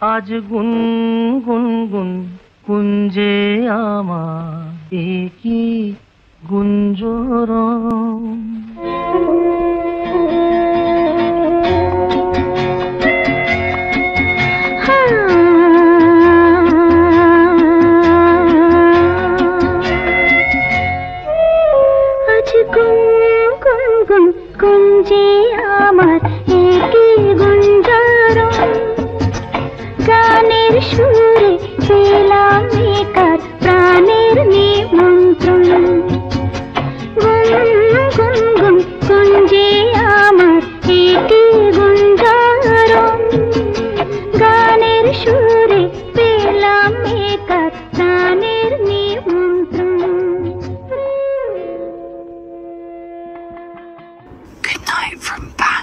আজ গুন গুন গুন কুঞ্জে আমার কি গুঞ্জরণ। আজ গুন গুন গুন কুঞ্জে আমার কি গুঞ্জরণ। গানের সুরে পেলাম একার প্রাণের নিমন্ত্রণ। গুন গুন গুন কুঞ্জে আমার কি গুঞ্জরণ। গানের সুরে পেলাম একার প্রাণের নিমন্ত্রণ। Good night from Paris.